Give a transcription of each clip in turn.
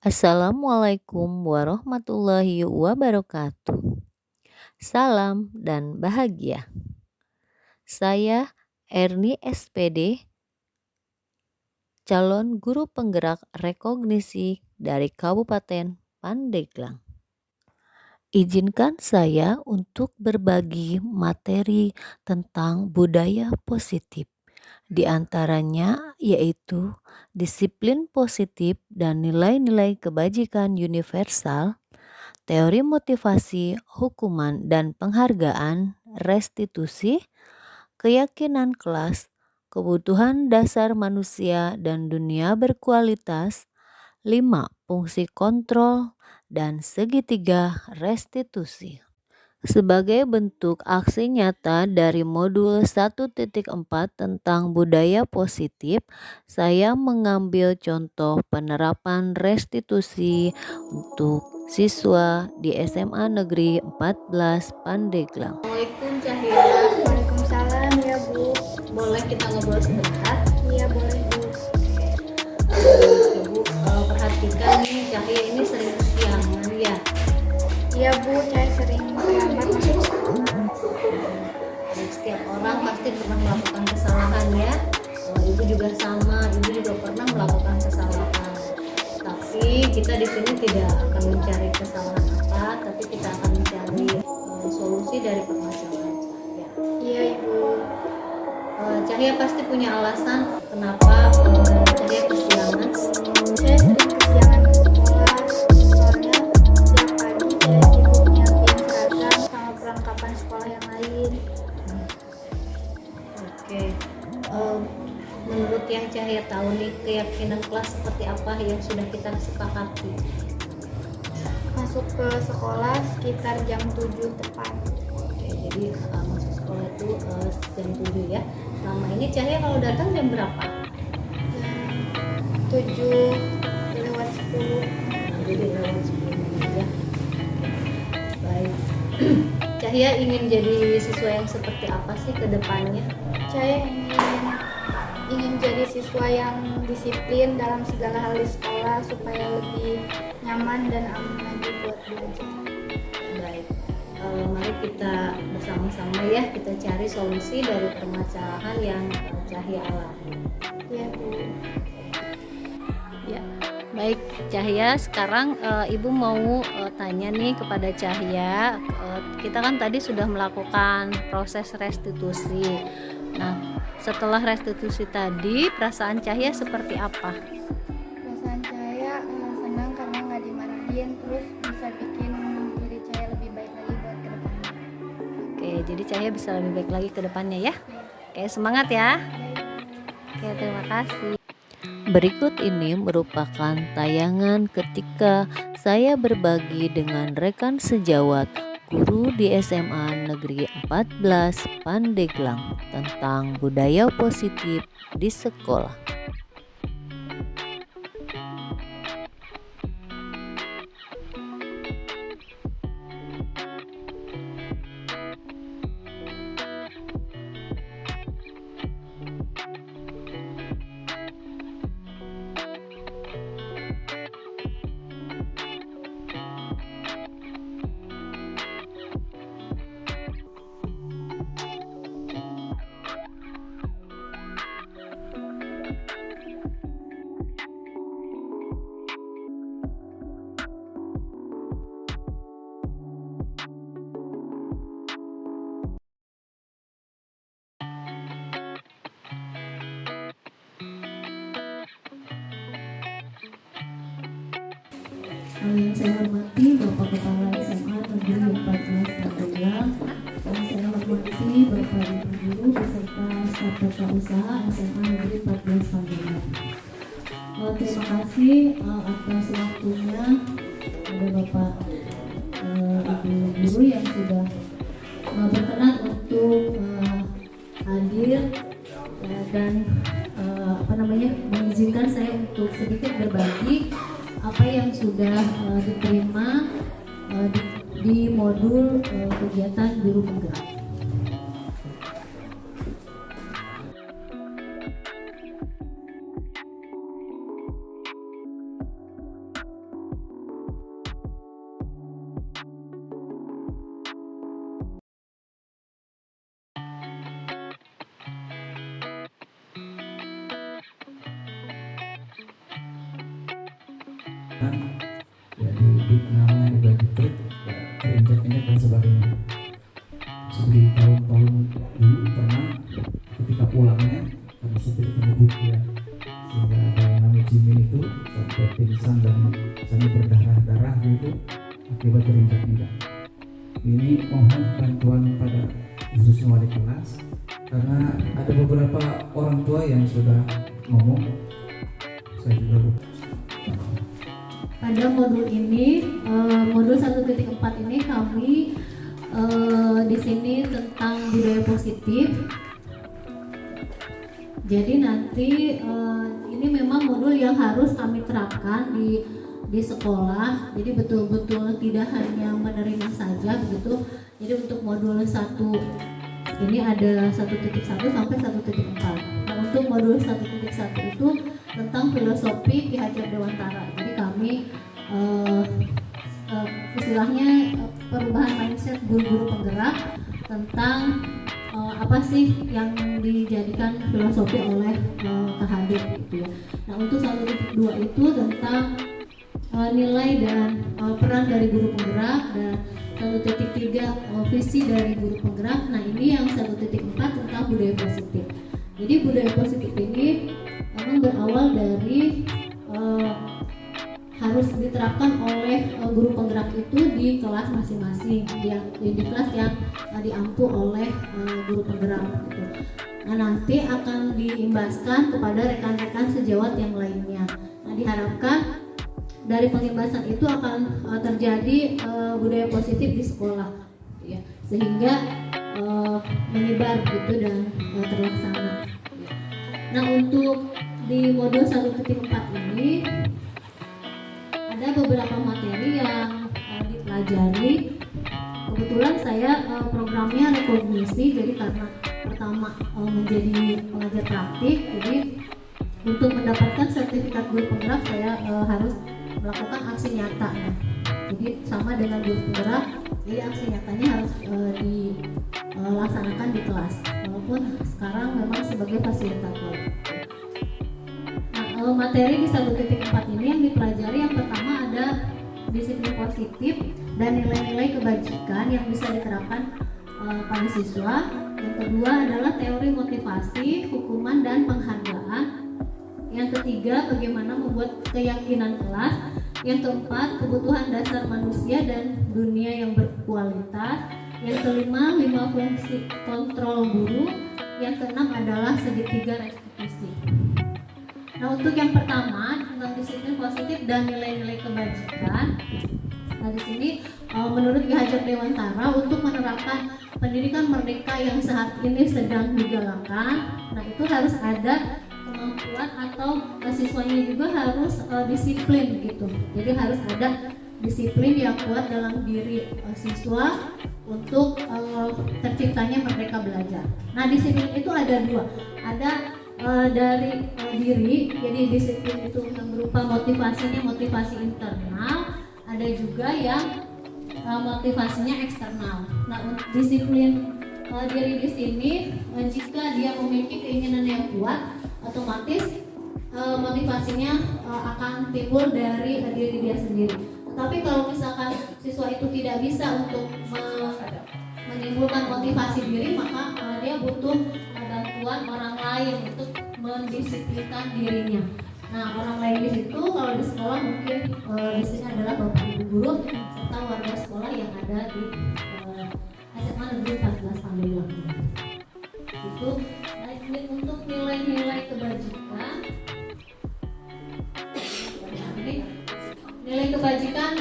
Assalamualaikum warahmatullahi wabarakatuh. Salam dan bahagia. Saya Erni SPD, calon guru penggerak rekognisi dari Kabupaten Pandeglang. Izinkan saya untuk berbagi materi tentang budaya positif. Di antaranya yaitu disiplin positif dan nilai-nilai kebajikan universal, teori motivasi, hukuman dan penghargaan, restitusi, keyakinan kelas, kebutuhan dasar manusia dan dunia berkualitas, 5 fungsi kontrol, dan segitiga restitusi. Sebagai bentuk aksi nyata dari modul 1.4 tentang budaya positif, saya mengambil contoh penerapan restitusi untuk siswa di SMA Negeri 14 Pandeglang. Assalamualaikum Cahya. Waalaikumsalam ya Bu. Boleh kita ngobrol sebentar? Iya boleh Bu. Ibu perhatikan nih, Cahya ini sering kesiangan ya. Iya Bu, saya sering terlambat masuk sekolah. Dan setiap orang pasti pernah melakukan kesalahan ya. Ibu juga sama, ibu juga pernah melakukan kesalahan. Tapi kita di sini tidak akan mencari kesalahan apa, tapi kita akan mencari solusi dari permasalahan Cahya. Iya Ibu. Cahya pasti punya alasan kenapa Cahya kesiangan. Saya sering kesiangan ke sekolah. Soalnya setiap pagi saya sibuk nyiapin seragam sama perlengkapan sekolah yang lain. Oke. Menurut yang Cahya tahu nih, keyakinan kelas seperti apa yang sudah kita sepakati? Masuk ke sekolah sekitar jam 7 tepat. Oke, jadi masuk sekolah itu jam 7 ya. Selama ini Cahya kalau datang jam berapa? Jam 7 lewat 10. Jadi lewat 10 menit ya. Baik. Cahya ingin jadi siswa yang seperti apa sih ke depannya? Saya ingin jadi siswa yang disiplin dalam segala hal di sekolah supaya lebih nyaman dan aman lagi buat belajar. Baik. Mari kita bersama-sama ya, kita cari solusi dari permasalahan yang Cahya alami. Iya Bu. Ya, baik Cahya, sekarang Ibu mau tanya nih kepada Cahya. Kita kan tadi sudah melakukan proses restitusi. Nah, setelah restitusi tadi, perasaan Cahya seperti apa? Perasaan saya senang karena nggak dimarahin, terus bisa bikin diri saya lebih baik lagi buat ke depannya. Oke, jadi Cahya bisa lebih baik lagi ke depannya ya. Oke, semangat ya. Oke, terima kasih. Berikut ini merupakan tayangan ketika saya berbagi dengan rekan sejawat guru di SMA Negeri 14 Pandeglang tentang budaya positif di sekolah. Yang saya hormati Bapak Kepala SMA Negeri 14 Pandeglang, yang saya hormati Bapak Ibu Guru beserta staf tata usaha SMA Negeri 14 Pandeglang. Terima kasih atas waktunya kepada Bapak Ibu Guru yang sudah berkenan untuk hadir dan mengizinkan saya untuk sedikit berbagi apa yang sudah diterima di modul kegiatan guru penggerak. ya di namanya juga diklik ya terinjak-injak dan sebagainya. Seperti tahun-tahun dulu pernah ketika pulangnya karena supir tersebut ya, sehingga ada yang namanya Jimin itu sampai pingsan dan sampai berdarah-darah gitu akibat terinjak-injak. Ini mohon bantuan pada khususnya wali kelas, karena ada beberapa orang tua yang sudah ngomong, saya juga lupa. Pada modul ini, modul 1.4 ini kami di sini tentang budaya positif. Jadi nanti ini memang modul yang harus kami terapkan di sekolah. Jadi betul-betul tidak hanya menerima saja begitu. Jadi untuk modul 1 ini ada 1.1 sampai 1.4. Nah, untuk modul 1.1 itu tentang filosofi Ki Hajar Dewantara. Jadi kami istilahnya perubahan mindset guru-guru penggerak tentang apa sih yang dijadikan filosofi oleh KHD gitu ya. Nah, untuk 1.2 itu tentang nilai dan peran dari guru penggerak, dan 1.3 visi dari guru penggerak. Nah, ini yang 1.4 tentang budaya positif. Jadi budaya positif ini memang berawal dari harus diterapkan oleh guru penggerak itu di kelas masing-masing, di kelas yang diampu oleh guru penggerak gitu. Nah, nanti akan diimbaskan kepada rekan-rekan sejawat yang lainnya. Nah, diharapkan dari pengimbasan itu akan terjadi budaya positif di sekolah ya, sehingga menyebar gitu dan terlaksana. Nah, untuk di modul 1.4 ini ada beberapa materi yang dipelajari. Kebetulan saya programnya rekognisi, jadi karena pertama menjadi pengajar praktik, jadi untuk mendapatkan sertifikat guru penggerak saya harus melakukan aksi nyata. Nah, jadi sama dengan guru penggerak, jadi aksi nyatanya harus dilaksanakan di kelas, walaupun sekarang memang sebagai fasilitator. Nah, materi di 1.4 ini yang dipelajari, yang pertama ada disiplin positif dan nilai-nilai kebajikan yang bisa diterapkan pada siswa. Yang kedua adalah teori motivasi, hukuman, dan penghargaan. Yang ketiga, bagaimana membuat keyakinan kelas. Yang keempat, kebutuhan dasar manusia dan dunia yang berkualitas. Yang kelima, 5 fungsi kontrol guru. Yang keenam adalah segitiga restitusi. Nah, untuk yang pertama tentang disiplin positif dan nilai-nilai kebajikan. Nah, di sini menurut Ki Hajar Dewantara, untuk menerapkan pendidikan merdeka yang saat ini sedang digalakan, nah itu harus ada kemampuan atau siswanya juga harus disiplin gitu. Jadi harus ada disiplin yang kuat dalam diri siswa untuk terciptanya merdeka belajar. Nah, disiplin itu ada dua, ada dari diri, jadi disiplin itu yang berupa motivasinya motivasi internal, ada juga yang motivasinya eksternal. Nah, disiplin diri di sini jika dia memiliki keinginan yang kuat, otomatis motivasinya akan timbul dari diri dia sendiri. Tetapi kalau misalkan siswa itu tidak bisa untuk menimbulkan motivasi diri, maka dia butuh bantuan orang lain untuk mendisiplinkan dirinya. Nah, orang lain di situ kalau di sekolah mungkin di sini adalah bapak ibu guru serta warga sekolah yang ada di SMA Negeri 14 Pandeglang. Itu untuk nilai-nilai kebajikan. Nilai kebajikan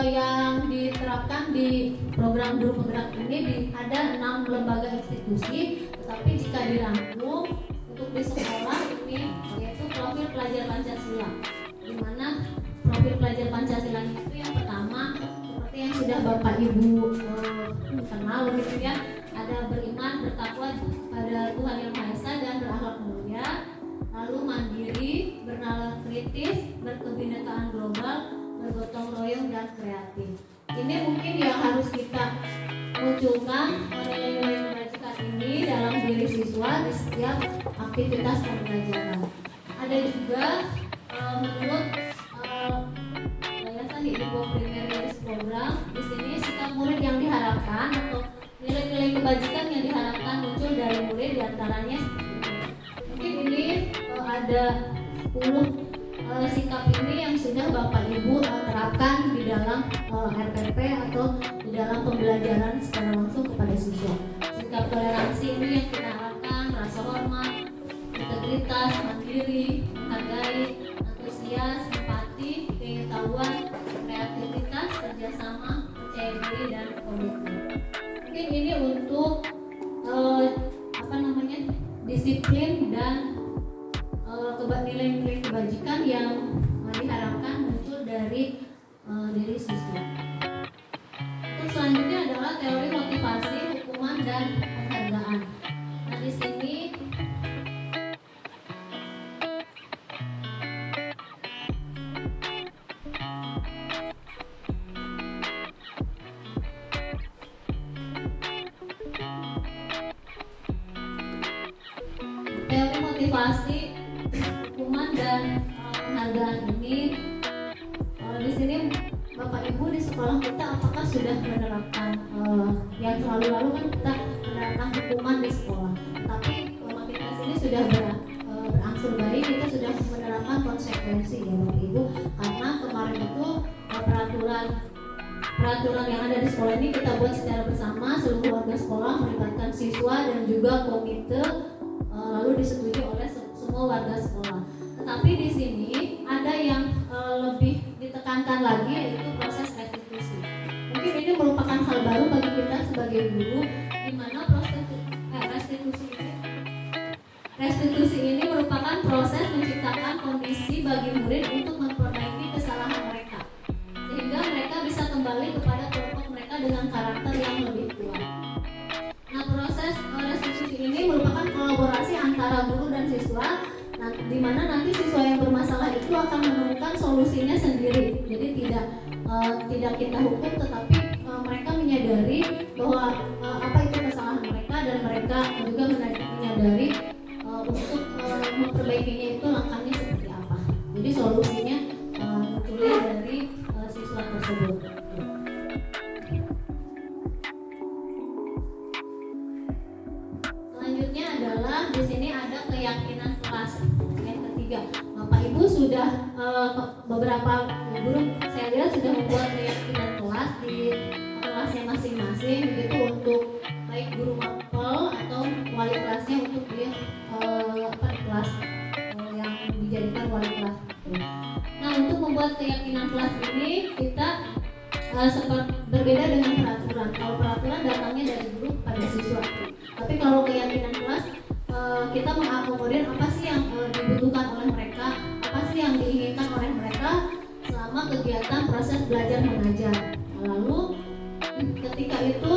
yang diterapkan di program guru penggerak ini ada 6 lembaga institusi, tetapi jika dirangkum untuk di sekolah ini yaitu profil pelajar Pancasila, di mana profil pelajar Pancasila itu yang pertama seperti yang sudah Bapak Ibu kenal gitu ya, ada beriman, bertakwa pada Tuhan Yang Maha Esa dan berakhlak mulia, lalu mandiri, bernalar kritis, berkebinekaan global, bergotong royong, dan kreatif. Ini mungkin yang harus kita munculkan nilai-nilai kebajikan ini dalam diri siswa di setiap aktivitas pembelajaran. Ada juga menurut caranya seperti ini. Mungkin ini ada 10 sikap ini yang sudah Bapak Ibu terapkan di dalam RPP atau di dalam pembelajaran secara langsung kepada siswa. Sikap toleransi ini yang kita harapkan: rasa hormat, integritas, mandiri, menghargai, antusias, empati, pengetahuan, kreativitas, kerjasama, percaya diri, dan komitmen. Mungkin ini untuk disiplin dan nilai-nilai kebajikan yang diharapkan muncul dari diri siswa. Terus selanjutnya adalah teori motivasi, hukuman, dan penghargaan. Nah, di sini teori motivasi, hukuman, dan penghargaan ini di sini Bapak Ibu di sekolah kita apakah sudah menerapkan yang lalu-lalu kan kita menerapkan hukuman di sekolah, tapi makin ke sini sudah berangsur baik, kita sudah menerapkan konsekuensi ya Bapak Ibu, karena kemarin itu peraturan yang ada di sekolah ini kita buat secara bersama, seluruh warga sekolah melibatkan siswa dan juga komite, lalu disetujui oleh semua warga sekolah. Tetapi di sini ada yang lebih ditekankan lagi, yaitu proses restitusi. Mungkin ini merupakan hal baru bagi kita sebagai guru, di mana proses restitusi ini merupakan proses menciptakan kondisi bagi murid untuk memperbaiki kesalahan mereka, sehingga mereka bisa kembali kepada kelompok mereka dengan karakter yang lebih kuat. Nah, proses restitusi ini merupakan kolaborasi antara guru dan siswa, di mana nanti siswa yang bermasalah itu akan menemukan solusinya sendiri. Jadi tidak kita hukum, tetapi mereka menyadari bahwa apa itu kesalahan mereka, dan mereka juga menyadari untuk memperbaikinya itu langkahnya seperti apa. Jadi solusinya munculnya dari siswa tersebut. Selanjutnya adalah di sini ada keyakinan kelas. Yang ketiga, Bapak Ibu sudah beberapa guru saya lihat sudah membuat keyakinan kelas di kelasnya masing-masing, begitu untuk baik guru mapel atau wali kelasnya untuk di kelas yang dijadikan wali kelas. Nah, untuk membuat keyakinan kelas ini kita berbeda dengan peraturan. Kalau peraturan datangnya dari guru pada siswa, tapi kalau keyakinan kelas kita mengakomodir apa sih yang dibutuhkan oleh mereka, apa sih yang diinginkan oleh mereka selama kegiatan proses belajar mengajar. Lalu ketika itu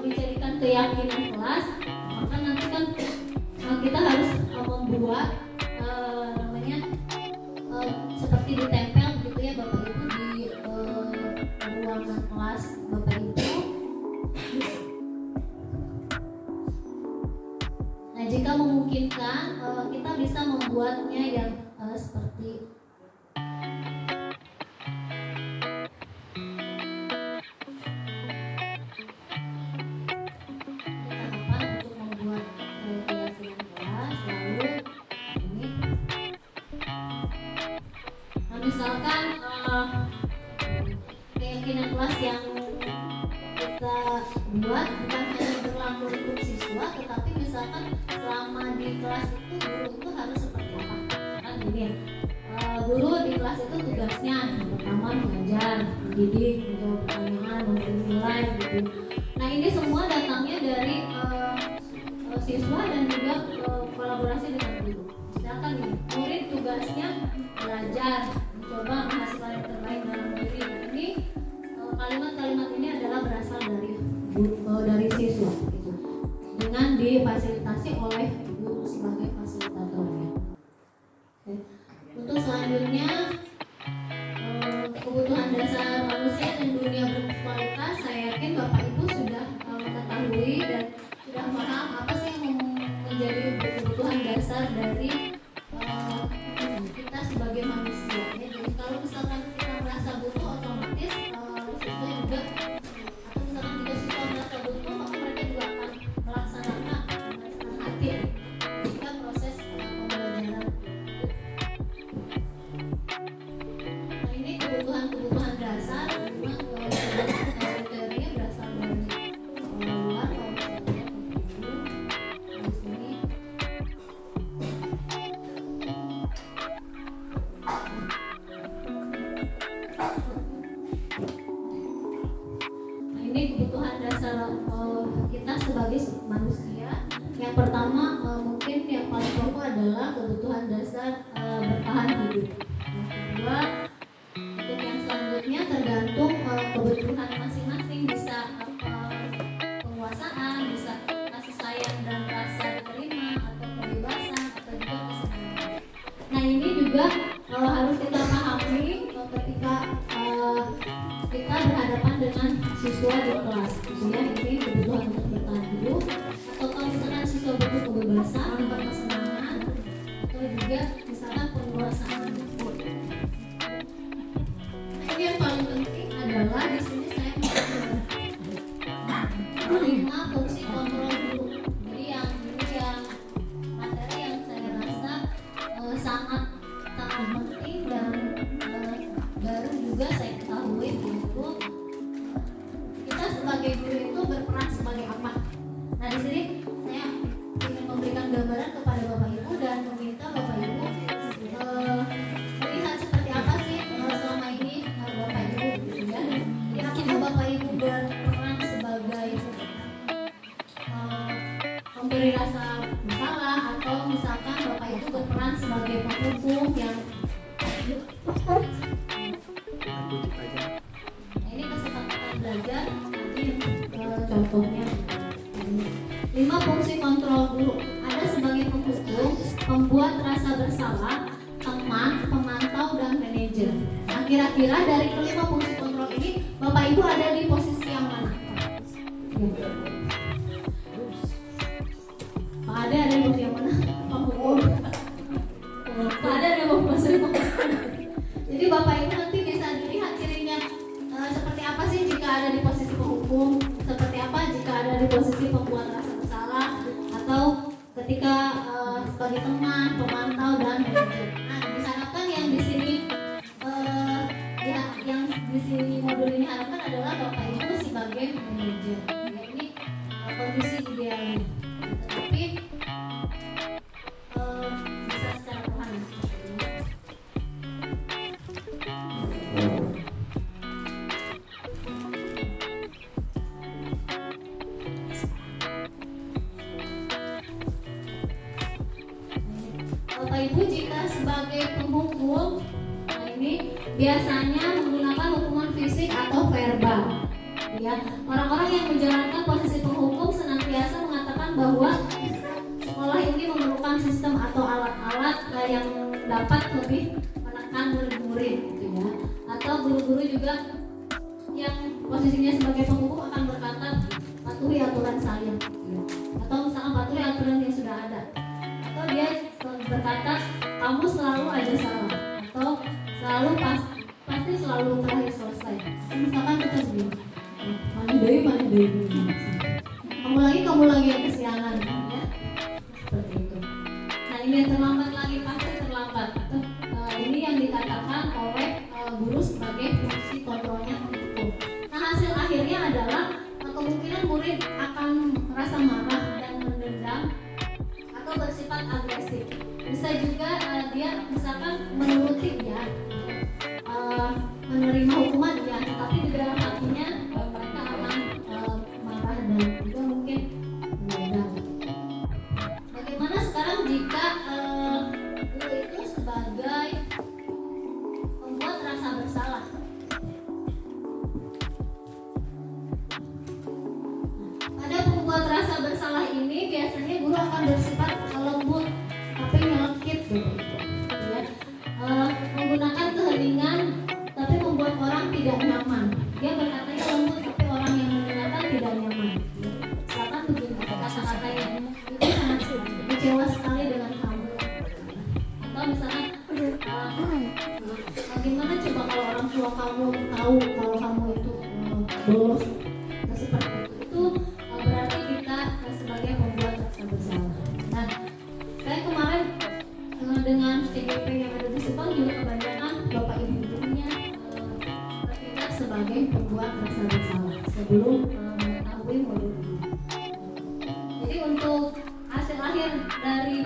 dijadikan keyakinan kelas, maka nanti kan kita harus membuat seperti ditempel gitu ya Bapak Ibu di ruangan kelas Bapak Ibu. Nah, jika memungkinkan kita bisa membuatnya yang seperti misalkan keyakinan kelas yang kita buat bukan hanya berlaku untuk siswa, tetapi misalkan selama di kelas itu guru itu harus seperti apa? Kan gini, guru di kelas itu tugasnya yang pertama mengajar, mendidik, menjawab pertanyaan, memberi nilai gitu. Nah, ini semua datangnya dari siswa dan juga kolaborasi dengan guru. Misalkan nih, murid tugasnya belajar, mencoba menghasilkan yang terbaik dalam diri. Ini kalimat-kalimat ini adalah berasal dari siswa gitu, dengan difasilitasi oleh guru sebagai fasilitatornya. Oke. Untuk selanjutnya kebutuhan dasar manusia dan dunia berkualitas, saya yakin Bapak Ibu sudah mengetahui dan sudah paham apa sih yang menjadi kebutuhan dasar dari kita sebagai manusia. Jadi kalau misalkan kita merasa butuh, otomatis siswa juga, atau misalkan jika siswa merasa butuh, maka mereka juga akan melaksanakan hati Nah, ini kebutuhan dasar kita sebagai manusia. Yang pertama mungkin yang paling pokok adalah kebutuhan dasar bertahan hidup. Yang kedua, untuk yang selanjutnya tergantung kebutuhan masing-masing, bisa penguasaan, bisa kasih sayang dan rasa diterima, atau kebebasan, atau juga kesenangan. Nah, ini juga harus kita pahami ketika kita berhadapan dengan siswa di kelas, ya. Ini kebutuhan untuk bertahan hidup, atau kalau misalkan siswa butuh kebebasan atau kesenangan, atau juga misalkan penguasaan. Nah, ini yang paling penting adalah di sini saya mau 5 fungsi kontrol guru. Jadi yang ini yang materi yang saya rasa sangat penting dan baru juga saya ketahui, yaitu kita sebagai guru itu berperan sebagai apa. Nah, di sini saya ingin memberikan gambaran kepada Bapak Ibu dan meminta Bapak Ibu melihat seperti apa sih selama ini Bapak Ibu, gitu ya. Jadi apakah Bapak Ibu berperan sebagai memberi rasa bersalah, atau misalkan Bapak Ibu berperan sebagai penghukum yang ini kesepakatan belajar. Nanti contohnya 5 fungsi kontrol guru. Ada sebagai penghukum, pembuat rasa bersalah, teman, pemantau, dan manajer. Nah, kira-kira dari kelima fungsi kontrol ini Bapak Ibu ada di posisi yang mana? Pak Ade ada di posisi yang mana? Penghukum. Pak Ade ada di posisi penghukum. Jadi Bapak Ibu nanti bisa dilihat cirinya seperti apa sih jika ada di posisi penghukum, seperti apa jika ada di posisi pembuat rasa bersalah, atau ketika sebagai teman, pemantau, dan manajer. Nah, diharapkan yang di sini yang di sini modul ini harapkan adalah Bapak Ibu sebagai manajer. Ya, ini kondisi idealnya. Tetapi bisa secara perlahan seperti ini. Bapak Ibu jika sebagai penghukum, nah ini biasanya menggunakan hukuman fisik atau verbal. Ya, orang-orang yang menjalankan posisi penghukum senantiasa mengatakan bahwa sekolah ini memerlukan sistem atau alat-alat yang dapat lebih menekan murid-murid, gitu ya. Atau guru-guru juga yang posisinya sebagai penghukum akan berkata patuhi aturan saya, gitu. Atau misalkan patuhi aturan yang sudah ada. Atau dia berkata kamu selalu aja salah, atau selalu pasti selalu terakhir selesai. Misalkan kita begini, mana dari kamu lagi yang kesiangan, ya seperti itu. Nah, ini yang terlambat lagi pasti terlambat. Ini yang dikatakan oleh guru sebagai fungsi kontrolnya penghukum. Nah, hasil akhirnya adalah kemungkinan murid akan merasa marah dan mendendam atau bersifat agresif. Bisa juga dia misalkan menuruti, ya, menerima hukuman, ya, tapi di dalam hatinya mereka akan marah dan juga mungkin mendendam. Bagaimana sekarang jika guru itu sebagai pembuat rasa bersalah? Pada pembuat rasa bersalah ini biasanya guru akan bersifat lembut tapi nyelekit, ya. Menggunakan keheningan tapi membuat orang tidak nyaman. Dia berkatanya lembut tapi orang yang mendengarkan tidak nyaman. Misalkan begini, kata-kata yang itu sangat kecewa sekali dengan kamu. Atau misalkan bagaimana coba kalau orang tua kamu tahu kalau kamu itu bolos, seperti itu. Itu berarti kita sebagai pembuat rasa bersalah. Nah, saya kemarin dengan CGP yang ada di Sepang juga kebanyakan Bapak Ibu gurunya bertindak sebagai pembuat rasa bersalah sebelum mengetahui modul ini. Jadi untuk hasil akhir dari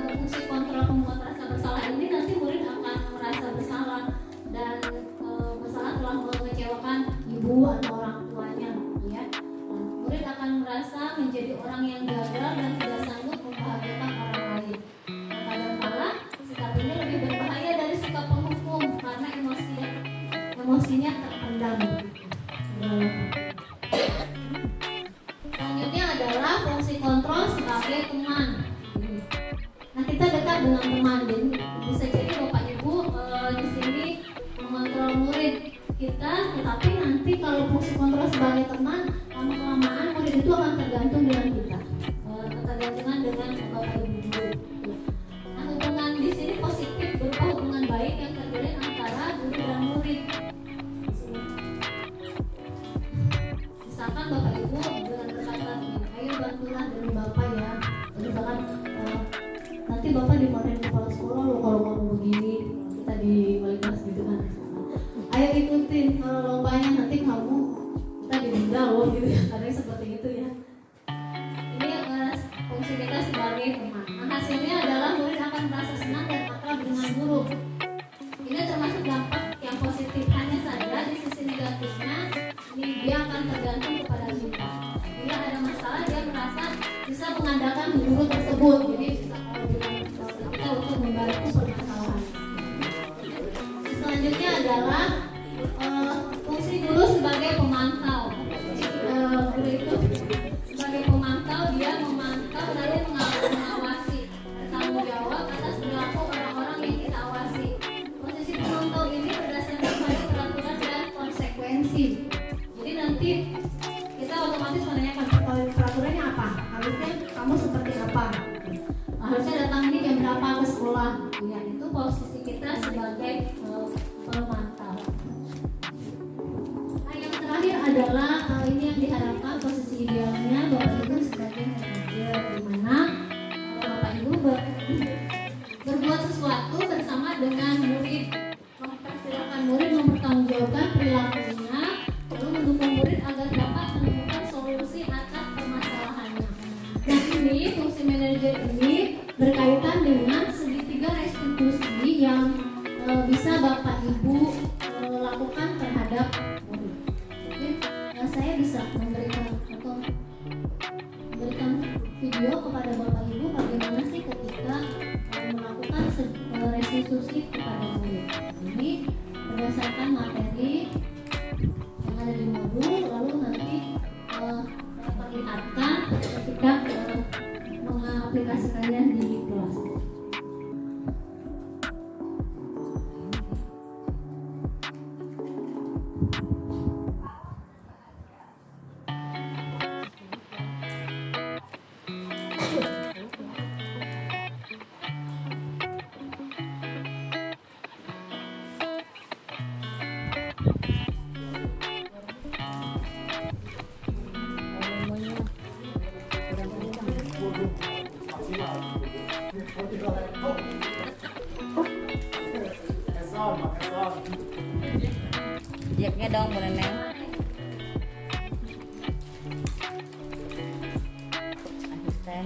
fungsi kontrol pembuat rasa bersalah ini, nanti murid akan merasa bersalah dan bersalah telah mengecewakan ibu atau orang tuanya, ya. Nah, murid akan merasa menjadi orang yang gagal dan tidak sanggup membahagiakan orang lain. Nah, kadang-kala sikap ini lebih berbahaya dari sikap penghukum karena emosinya terpendam. Selanjutnya adalah fungsi kontrol sebagai teman. Nah, kita dekat dengan teman, jadi bisa jadi Bapak Ibu di sini mengontrol murid kita, tetapi nanti kalau fungsi kontrol sebagai teman, lama-kelamaan murid itu akan tergantung dengan kita, ketergantungan dengan Bapak Ibu guru. Nah, hubungan di sini positif berupa hubungan baik yang terjalin antara guru dan murid. Misalkan Bapak Ibu dengan berkata, ayo bantulah dari Bapak ya. Misalkan nanti Bapak dimarahin kepala sekolah lo kalau kamu begini, kita di wali kelas gitu kan. Ayo ikutin lombanya, nanti kamu kita didenda loh gitu ya. Kadang seperti itu ya. Ini fungsi kita sebagai teman. Nah, hasilnya adalah murid akan merasa senang dan akrab dengan guru. Ini termasuk dampak yang positif, hanya saja di sisi negatifnya ini dia akan tergantung kepada kita. Bila ada masalah dia merasa bisa mengandalkan guru tersebut, jadi bisa kita untuk membantu permasalahan. Selanjutnya adalah fungsi guru sebagai pemantau. Guru itu sebagai pemantau, dia memantau lalu mengawasi, bertanggung jawab atas perilaku orang-orang yang kita awasi. Posisi pemantau ini berdasarkan pada peraturan dan konsekuensi. Jadi nanti kita otomatis menanyakan peraturannya apa, harusnya kamu seperti apa, harusnya datang ini jam berapa ke sekolah. Ya, itu posisi kita sebagai pemantau. Nah, yang terakhir adalah ini yang diharapkan posisi idealnya Bapak Ibu sebagai manajer, di mana Bapak Ibu berbuat sesuatu bersama dengan murid, mempersilahkan murid mempertanggungjawabkan perilakunya, lalu mendukung murid agar dapat menemukan solusi atas permasalahannya. Nah, ini fungsi manajer ini berkaitan dengan segitiga restitusi yang bisa Bapak Ibu lakukan terhadap murid. Oke, nah, saya bisa memberikan video kepada Bapak Ibu bagaimana sih ketika melakukan restitusi kepada murid. Ini berdasarkan materi yang ada di modul, lalu nanti saya perlihatkan ketika mengaplikasikannya di kelas. Jacknya dong, boleh neng. Asisten.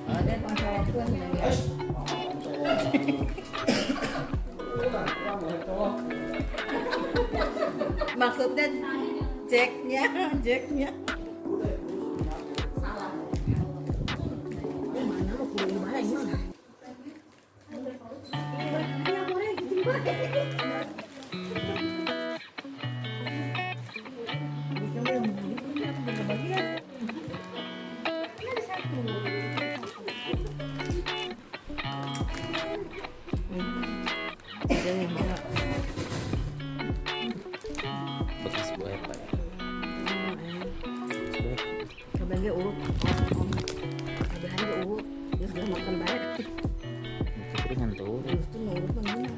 Ada pangkalan ya. Maksudnya Jacknya. Bekas buaya pak. Kabelnya urut. Kabelnya urut. Dia sudah makan banyak. Keringan tuh. Itu urut mana?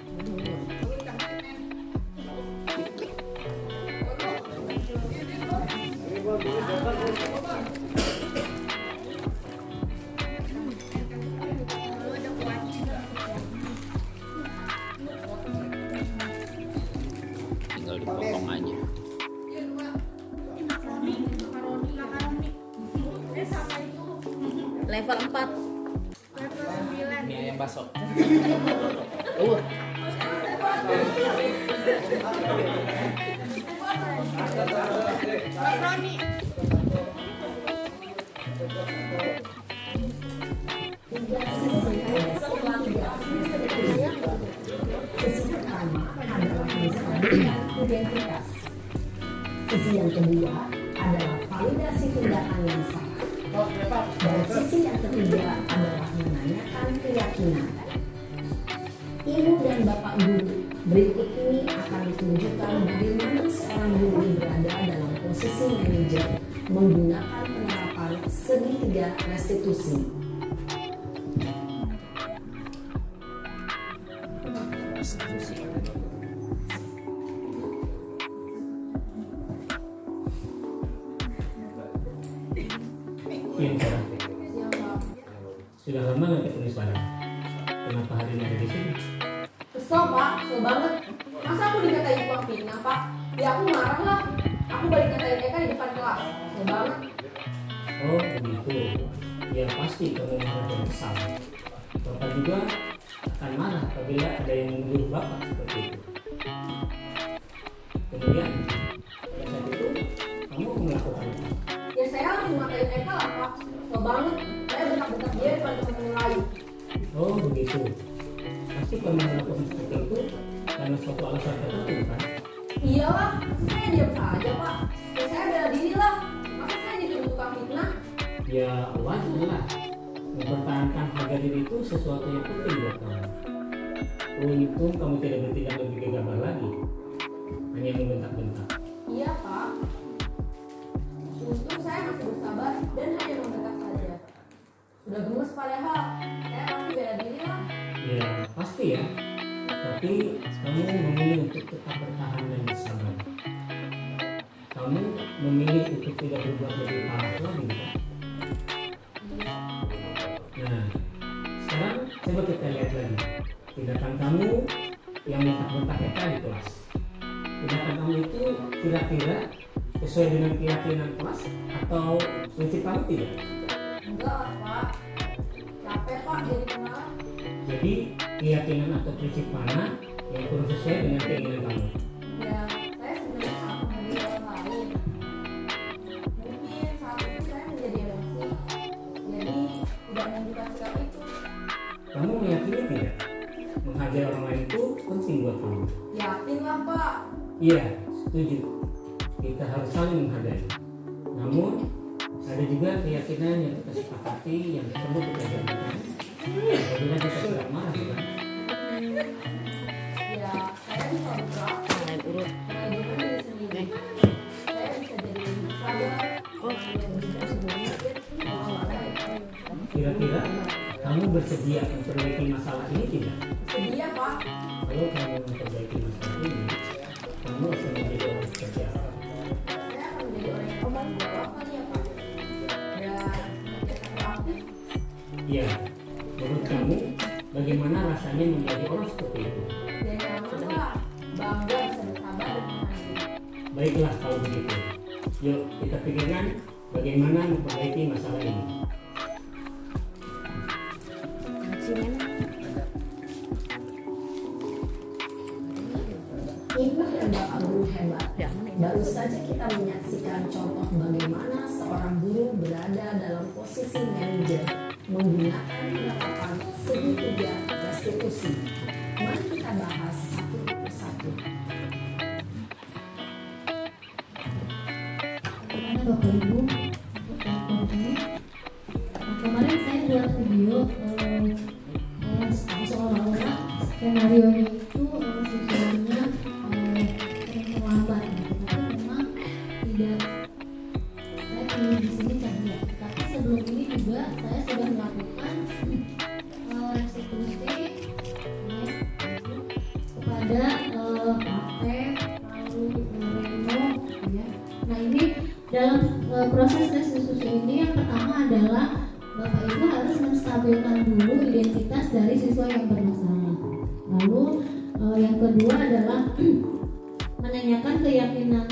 Tinggal dipotong aja. Level 4. Level 9. Mie ayam bakso. Makaroni. Sisi pertama adalah menstabilkan identitas. Sisi yang kedua adalah validasi tindakan yang salah. Dan sisi yang ketiga adalah menanyakan keyakinan. Ibu dan Bapak Guru, berikut ini akan ditunjukkan bagaimana seorang guru berada dalam posisi manajer menggunakan penerapan segitiga restitusi. Pintar. Sudah lama nggak ketemu Sarah? Kenapa hari ini ada di sini? Kesel pak, kesel banget. Masa aku dikatain tukang fitnah pak? Ya aku marah lah. Aku balik katain Eka di depan kelas. Kesel banget. Oh begitu. Ya pasti kamu marah dan kesal. Bapak juga akan marah apabila ada yang menuduh Bapak seperti itu. Kemudian pada saat itu kamu melakukan apa? Ya saya langsung ngatain Eka lah pak. Kesel banget. Saya bentak-bentak dia depan teman-teman lain. Oh begitu. Pasti kamu melakukan seperti itu karena suatu alasan tertentu kan? Iyalah, masa saya diam saja pak. Ya saya bela diri lah. Masa saya dituduh tukang fitnah? Ya wajar lah. Mempertahankan harga diri itu sesuatu yang penting buat kamu. Untung kamu tidak bertindak lebih gegabah lagi, hanya membentak-bentak. Iya pak. Untung saya masih bersabar dan hanya membentak saja. Sudah gemes padahal. Saya pasti bela diri lah. Ya pasti ya. Tapi kamu memilih untuk tetap bertahan dan bersabar. Kamu memilih untuk tidak berbuat lebih parah lagi kan? Nah, sekarang coba kita lihat lagi tindakan kamu yang bentak-bentak Eka di kelas. Tindakan kamu itu kira-kira sesuai dengan keyakinan kelas atau prinsip kamu tidak? Enggak lah pak. Capek pak jadi pengalah. Jadi keyakinan atau prinsip mana yang kurang sesuai dengan keinginan kamu? Ya, saya sebenarnya sangat menghargai orang lain. Mungkin saat itu saya menjadi emosi, jadi tidak menunjukkan sikap itu. Kamu meyakini tidak? Menghargai orang lain itu penting buat kamu. Yakin lah pak. Iya, setuju. Kita harus saling menghargai. Namun ada juga keyakinan yang kita sepakati yang perlu kita jalankan. Apabila kita tidak marah, kan? Ya, saya bisa bergerak, mengajukan diri sendiri. Saya bisa jadi lebih sabar, lebih sedikit, Kira-kira kamu bersedia memperbaiki masalah ini tidak? sedia pak. Kalau kamu memperbaiki masalah ini, kamu akan menjadi orang seperti apa? Saya akan menjadi orang yang bertanggung jawab kali ya pak. Dan aktif. Ya, menurut kamu bagaimana rasanya menjadi orang seperti itu? Dan nyaman pak. Bangga bisa bersabar dan mengalir. Baiklah kalau begitu. Yuk kita pikirkan bagaimana memperbaiki masalah ini. Ibu dan Bapak Guru hebat. Baru saja kita menyaksikan contoh bagaimana seorang guru berada dalam posisi manajer menggunakan penerapan segitiga restitusi. Mari kita bahas satu persatu. Bagaimana Bapak Ibu untuk contoh ini? Kemarin saya buat video seolah-olah skenario itu siswanya terlambat, tapi memang tidak. Saya pilih di sini ceria. Tapi sebelum ini juga saya sudah melakukan restitusi ya, kepada Kapten lalu Reno ya. Nah ini dalam proses restitusi ini yang pertama adalah Bapak Ibu harus menstabilkan dulu identitas dari siswa yang bermasalah. Lalu yang kedua adalah menanyakan keyakinan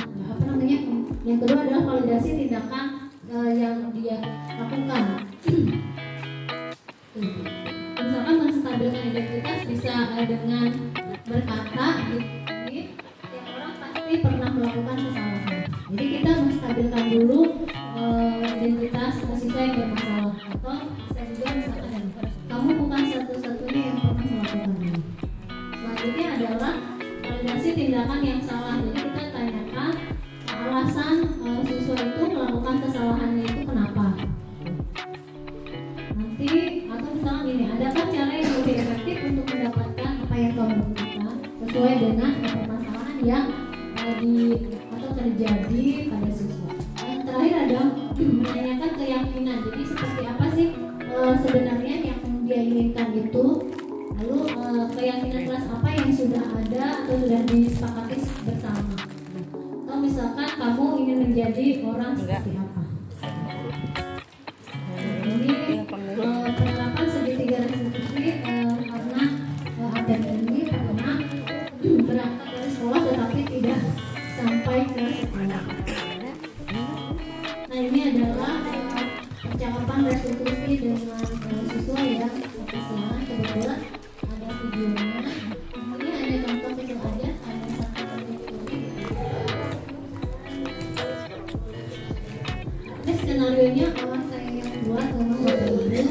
yang kedua adalah validasi tindakan yang dia lakukan. Misalkan menstabilkan identitas bisa dengan berkata, jadi setiap orang pasti pernah melakukan kesalahan. Jadi kita menstabilkan dulu identitas siswa yang bermasalah, atau bisa juga misalkan kamu bukan satu-satunya yang pernah melakukan ini. Selanjutnya adalah validasi tindakan yang salah. Jadi kita tanyakan alasan siswa itu melakukan kesalahannya itu kenapa. Nanti atau misalnya ini, adakah cara yang lebih efektif untuk mendapatkan apa yang kamu butuhkan sesuai dengan permasalahan yang atau terjadi pada siswa. Dan terakhir ada menanyakan keyakinan. Jadi seperti apa sih sebenarnya yang dia inginkan itu, lalu keyakinan kelas apa yang sudah ada atau sudah disepakati bersama. Atau misalkan kamu ingin menjadi orang seperti apa. Ini penerapan segitiga restitusi karena ada ini pernah berangkat dari sekolah tetapi tidak sampai ke sekolah. Nah ini adalah percakapan restitusi dengan siswa yang kesiangan. Kebetulan ada videonya. Ini hanya contoh kecil aja, ada satu titik ini. Ini skenario-nya saya yang buat memang berbeda.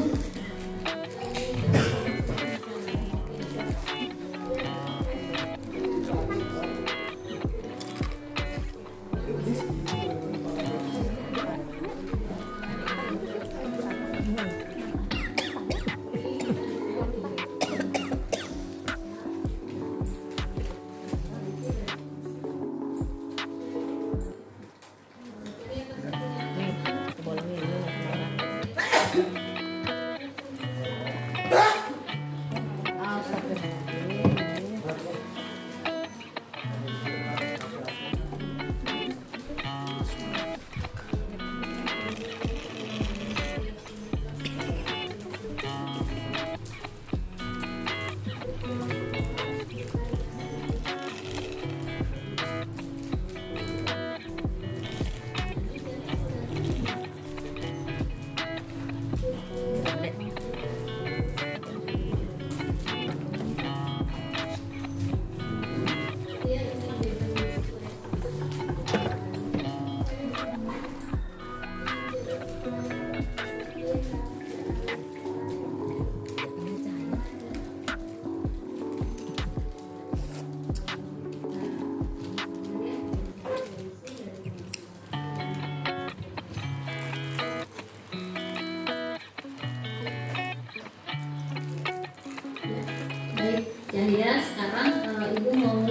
Baik, Cahya, sekarang Ibu mau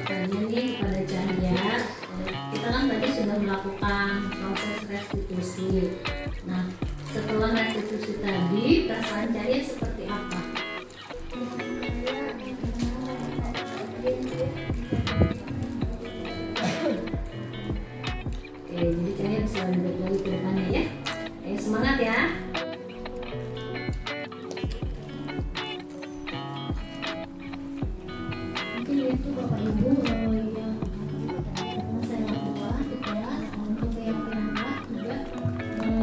tanya nih kepada Cahya. Kita kan tadi sudah melakukan proses restitusi. Nah, setelah restitusi tadi, perasaan Cahya seperti apa? Oke, jadi Cahya bisa lebih baik lagi ke depannya ya. Semangat ya. Itu Bapak Ibu yang saya lakukan di kelas untuk keyakinan kelas juga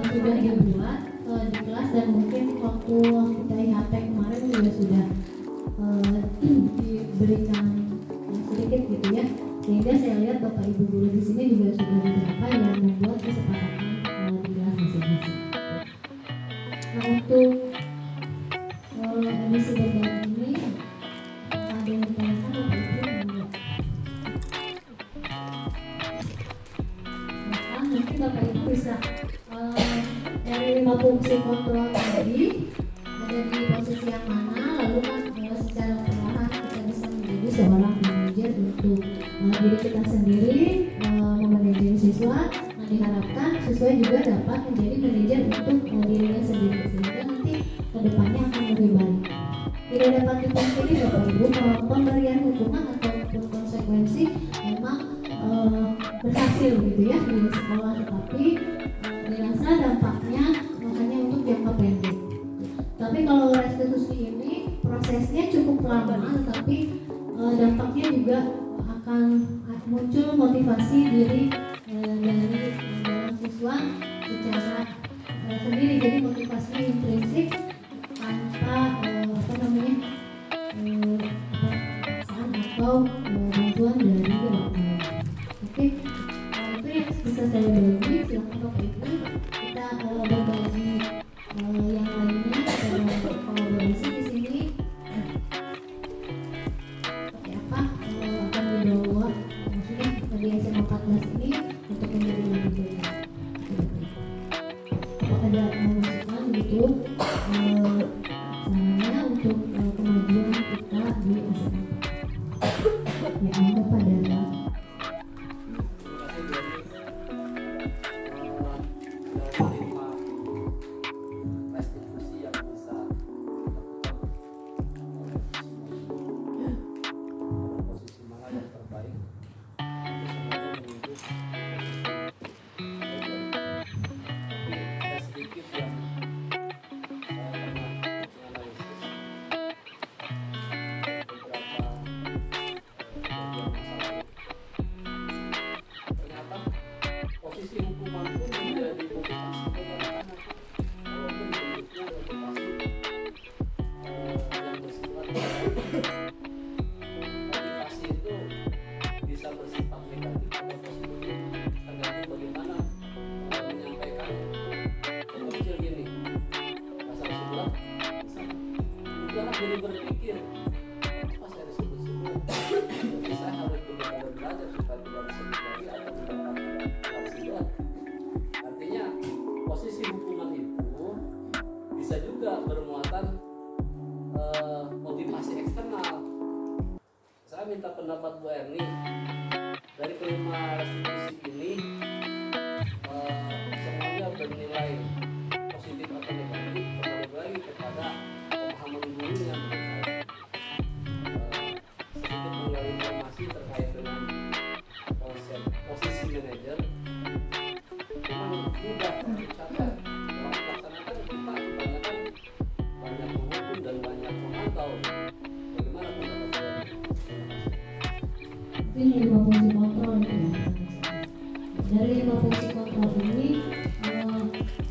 sudah dibuat di kelas, dan mungkin waktu kita IHP kemarin juga sudah diberikan sedikit gitu ya, sehingga saya lihat Bapak Ibu guru di sini juga sudah beberapa yang membuat kesepakatan di kelas masing-masing. Nah, untuk emisi BBM ini ada yang ditanyakan Bapak Ibu? Mungkin Bapak Ibu bisa dari 5 fungsi kontrol tadi ada di posisi yang mana, lalu kan secara perlahan kita bisa menjadi seorang manajer untuk diri kita sendiri, memanajeri siswa. Nah, diharapkan siswa juga dapat menjadi manajer untuk dirinya sendiri, sehingga nanti kedepannya akan lebih baik. Tidak dapat dipungkiri Bapak Ibu, pemberian hukuman ataupun konsekuensi memang berhasil gitu ya di sekolah, tetapi dirasa dampaknya hanya untuk jangka pendek. Tapi kalau restitusi ini prosesnya cukup lama, tetapi dampaknya juga akan muncul motivasi diri dari dalam siswa secara sendiri. Jadi motivasinya intrinsik tanpa anak jadi berpikir, apa saya diskusi? Jadi saya harus benar-benar belajar supaya tidak disebut lagi atau mendapatkan sidang. Artinya posisi hukuman itu bisa juga bermuatan motivasi eksternal. Saya minta pendapat Bu Erni, dari kelima restitusi ini semuanya bernilai positif atau negatif, kembali lagi kepada pemahaman gurunya menurut saya. Sedikit menggali informasi terkait dengan konsep posisi manajer, memang mudah dicatat. Dalam melaksanakan kita kebanyakan banyak menghukum dan banyak memantau. Bagaimana pendapat saya? Ini 5 fungsi kontrol itu ya. Dari 5 fungsi kontrol ini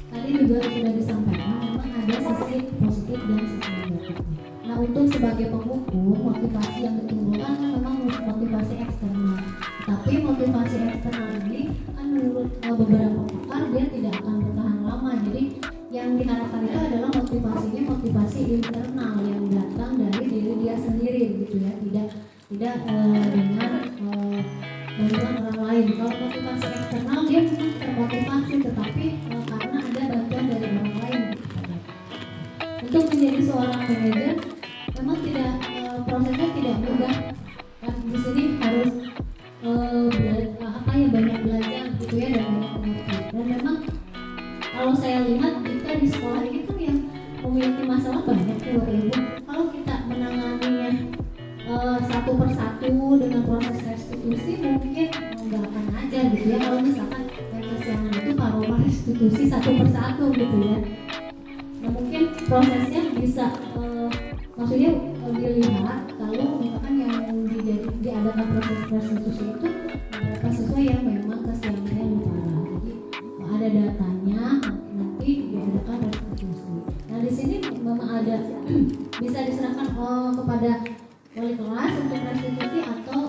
tadi juga sudah disampaikan memang ada sisi positif dan sisi negatif. Nah, untuk sebagai penghukum, motivasi yang ditimbulkan kan memang motivasi eksternal. Tapi motivasi eksternal ini kan menurut beberapa pakar dia tidak akan bertahan lama. Jadi yang diharapkan itu adalah motivasinya motivasi internal yang datang dari diri dia sendiri gitu ya, tidak dengan bantuan orang lain. Kalau motivasi eksternal dia memang termotivasi, tetapi karena ada bantuan dari orang lain. Untuk menjadi seorang manajer memang tidak prosesnya tidak mudah. Kan di sini harus banyak belajar gitu ya, dan banyak mengerti. Dan memang kalau saya lihat kita di sekolah ini kan yang memiliki masalah banyak ya Bapak Ibu. Kalau kita menanganinya satu persatu dengan proses restitusi mungkin nggak akan aja gitu ya. Kalau misalkan yang kesiangan itu kalau restitusi satu persatu gitu ya, nah mungkin prosesnya bisa maksudnya dilihat kalau misalkan yang diadakan proses restitusi itu beberapa siswa yang memang kesiangannya lebih parah. Jadi ada datanya, nanti diadakan restitusi. Nah di sini memang ada bisa diserahkan kepada wali kelas untuk restitusi atau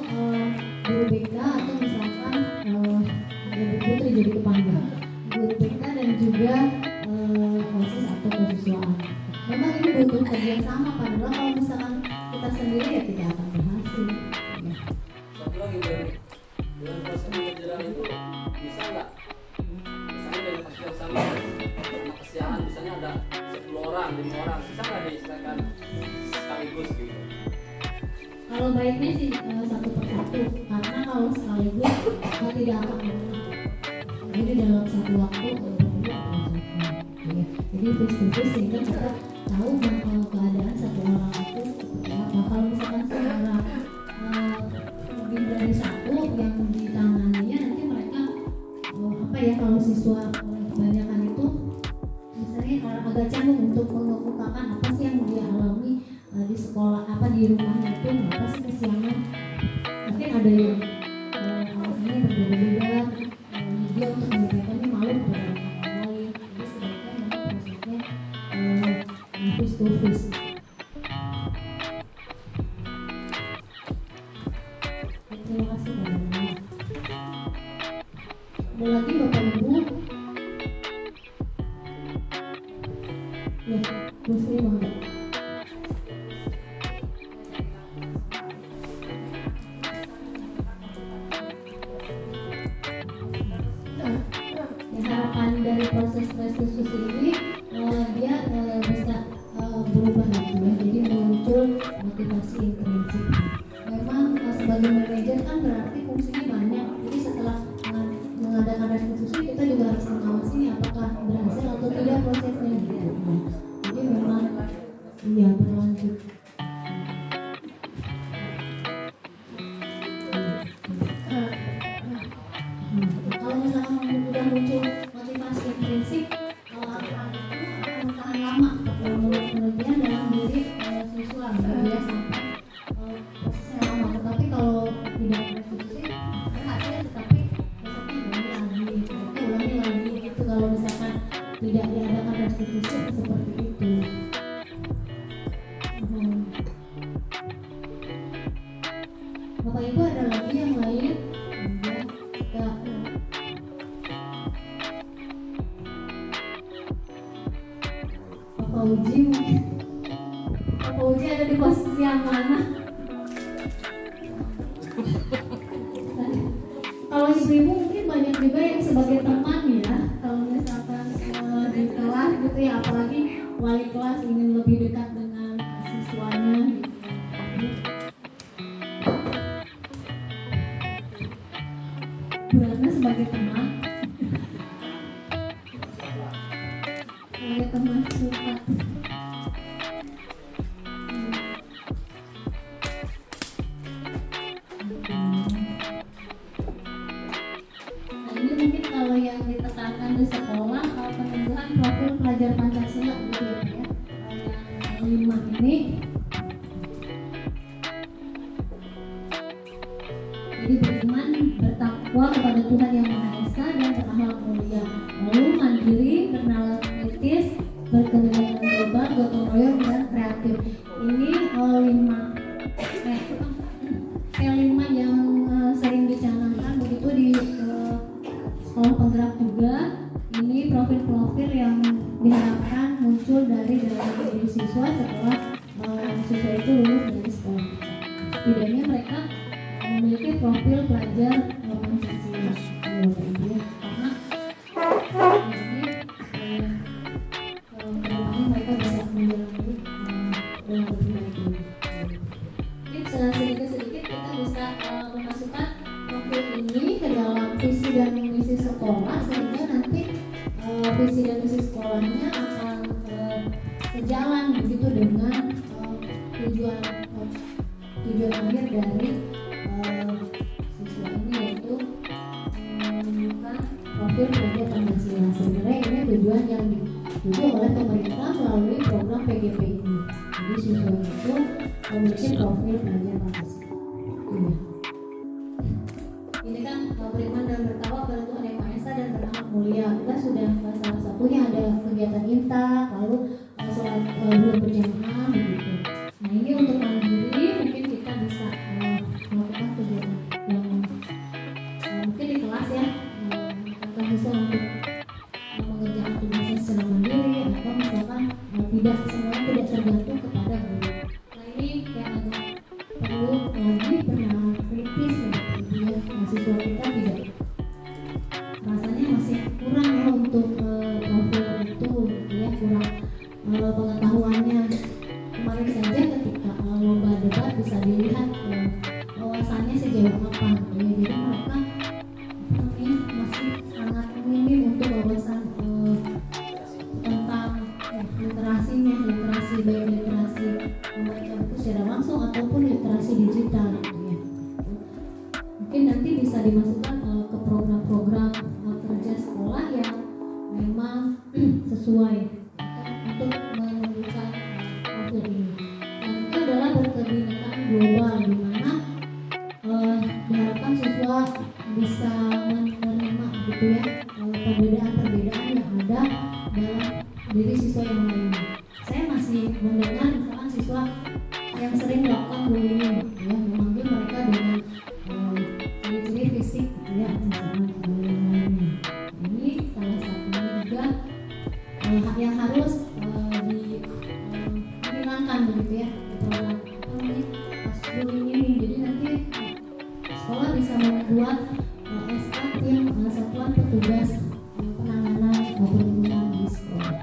guru BK atau misalkan Ibu Putri jadi kepanggil guru BK dan juga OSIS atau kesiswaan. Memang ini butuh kerjasama, padahal kalau misalkan kita sendiri ya tidak akan berhasil. Satu lagi dengan proses pengejaran itu bisa nggak? Misalnya dari kasus yang sama karena kesiangan misalnya ada 10 orang, 5 orang, bisa nggak diistilahkan sekaligus gitu? Kalau baiknya sih satu persatu, karena kalau sekaligus kita tidak akan menang. Jadi dalam satu waktu ya. Jadi face-to-face sehingga kita tahu keadaan satu orang itu seperti apa. Kalau misalkan secara lebih dari satu yang ditanganinya, nanti mereka kalau siswa kebanyakan itu misalnya agak canggung untuk mengungkapkan apa sih yang dia alami di sekolah, di rumahnya itu apa sih kesiangan. Mungkin ada yang alasannya berbeda-beda, dia untuk menyampaikannya malu kepada orang lain. Jadi sebaiknya memang prosesnya face to face. Terima kasih banyak. Ada lagi Bapak Ibu? Ya, Bu Sri mohon. Harapan dari proses restitusi ini dia bisa berubah gitu ya, jadi muncul motivasi intrinsik. Memang sebagai manajer kan berarti fungsinya banyak, jadi setelah mengadakan restitusi kita juga harus mengawasi apakah berhasil atau tidak prosesnya gitu. Jadi memang iya berlanjut. Kalau misalnya sudah muncul motivasi intrinsik, harapan itu akan bertahan lama menurut penelitian dalam diri siswa dia sampai prosesnya lama. Tetapi kalau tidak restitusi berhasil, tetapi besoknya ulangi lagi gitu. Kalau misalkan tidak diadakan restitusi seperti itu. Bapak Ibu ada lagi yang lain? Bapak Uji mungkin. Bapak Uji ada di posisi yang mana? Kalau ibu-ibu mungkin banyak juga yang sebagai teman ya, kalau misalkan di kelas gitu ya, apalagi wali kelas ingin lebih dekat dengan siswanya gitu. Bulannya sebagai teman, sebagai teman curhat. Ini mungkin kalau yang ditekankan di sekolah penumbuhan profil pelajar Pancasila gitu ya, yang 5 ini. Jadi beriman, bertakwa kepada Tuhan Yang Maha Esa dan berakhlak mulia, lalu mandiri, bernalar kritis, berkegiatan global, gotong royong dan kreatif. Ini 5 yang sering dicanangkan begitu di sekolah penggerak juga. Ini profil-profil yang diharapkan muncul dari dalam diri siswa setelah siswa itu lulus dari sekolah. Setidaknya mereka memiliki profil pelajar Pancasila, karena ini kedepannya mereka bisa menjalani dengan lebih baik. Mungkin sedikit kita bisa memasukkan profil ini ke dalam visi dan misi sekolah, sehingga nanti visi dan misi sekolahnya akan sejalan begitu dengan tujuan akhir dari siswa ini, yaitu menunjukkan profil pelajar Pancasila. Sebenarnya ini tujuan yang dituju oleh pemerintah melalui program PGP ini. Jadi siswa itu memiliki profil pelajar Pancasila. Ini kan beriman dan bertakwa kepada Tuhan Yang Maha Esa dan berakhlak mulia. Kita sudah salah satunya ada kegiatan infak, lalu sholat bulan berjamaah begitu. Nah ini untuk mandiri mungkin kita bisa melakukan kegiatan yang mungkin di kelas ya, akan bisa untuk mengerjakan tugasnya secara mandiri, atau misalkan semuanya tidak tergantung kepada guru. Nah ini yang agak perlu lagi penanganan kritis ya, mahasiswa kita tidak rasanya masih kurang ya untuk profil itu ya, kurang pengetahuannya. Kemarin saja ketika lomba debat bisa dilihat wawasannya sejauh apa ya, jadi mereka masih sangat minim untuk wawasan tentang literasinya, literasi baik literasi membaca buku secara langsung ataupun literasi digital gitu ya. Mungkin nanti bisa dimasukkan ke program-program kerja sekolah yang memang sesuai untuk menunjukkan profil ini. Dan itu adalah berkebinekaan global, di mana diharapkan siswa bisa menerima gitu ya perbedaan-perbedaan yang ada dalam diri siswa yang lainnya. Saya masih mendengar misalkan siswa yang sering melakukan bullying ya, memanggil mereka dengan ciri-ciri fisik gitu ya, misalnya yang lainnya. Ini salah satunya juga yang harus dihilangkan begitu ya, program kasus bullying ini. Jadi nanti sekolah bisa membuat SK tim satuan petugas penanganan perlindungan di sekolah,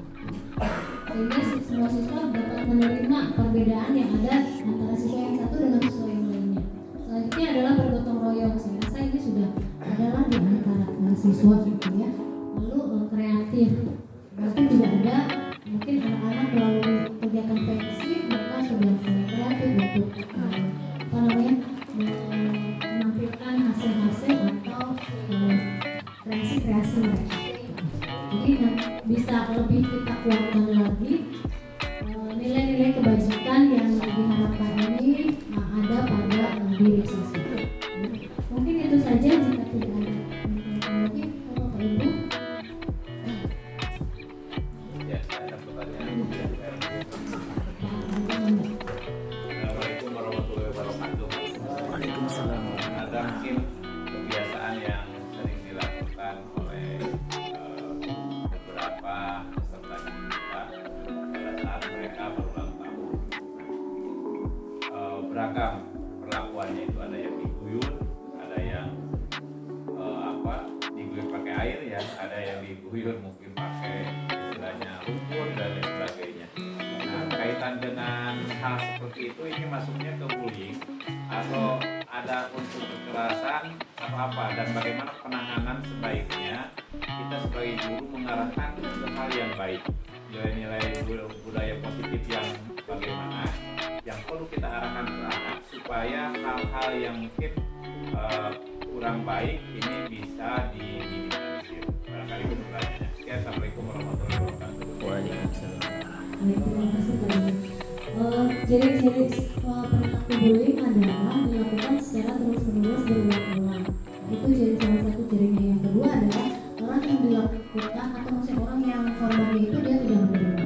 sehingga semua siswa dapat menerima perbedaan yang ada antara siswa yang satu dengan siswa yang lainnya. Selanjutnya adalah bergotong royong. Saya rasa ini sudah adalah di antara siswa gitu ya. Lalu kreatif, berarti tidak ada mungkin anak-anak melalui kegiatan pensi mereka sudah kreatif untuk menampilkan hasil-hasil atau kreasi-kreasi mereka. Jadi bisa lebih kita kuatkan lagi nilai-nilai kebajikan yang diharapkan ini ada pada diri siswa. Mungkin itu saja, jika tidak ada lagi Bapak Ibu. Ya, ada pertanyaan. Assalamualaikum warahmatullahi wabarakatuh. beragam perlakuannya itu, ada yang diguyur, ada yang diguyur pakai air ya, ada yang diguyur mungkin pakai istilahnya lumpur dan lain sebagainya. Nah, kaitan dengan hal seperti itu, ini masuknya ke bullying atau ada unsur kekerasan atau apa, dan bagaimana penanganan sebaiknya kita sebagai guru mengarahkan ke hal yang baik, nilai-nilai budaya positif yang bagaimana yang perlu kita arahkan ke anak supaya hal-hal yang mungkin kurang baik ini bisa diminimalisir. Barangkali itu pertanyaannya. Sekian, Assalamualaikum warahmatullahi wabarakatuh. Waalaikumsalam. Terima kasih Pak. Ciri-ciri perilaku bullying adalah dilakukan secara terus-menerus berulang-ulang. Itu jadi salah satu cirinya. Yang kedua adalah orang yang dilakukan atau maksudnya orang yang korbannya itu dia tidak menerima.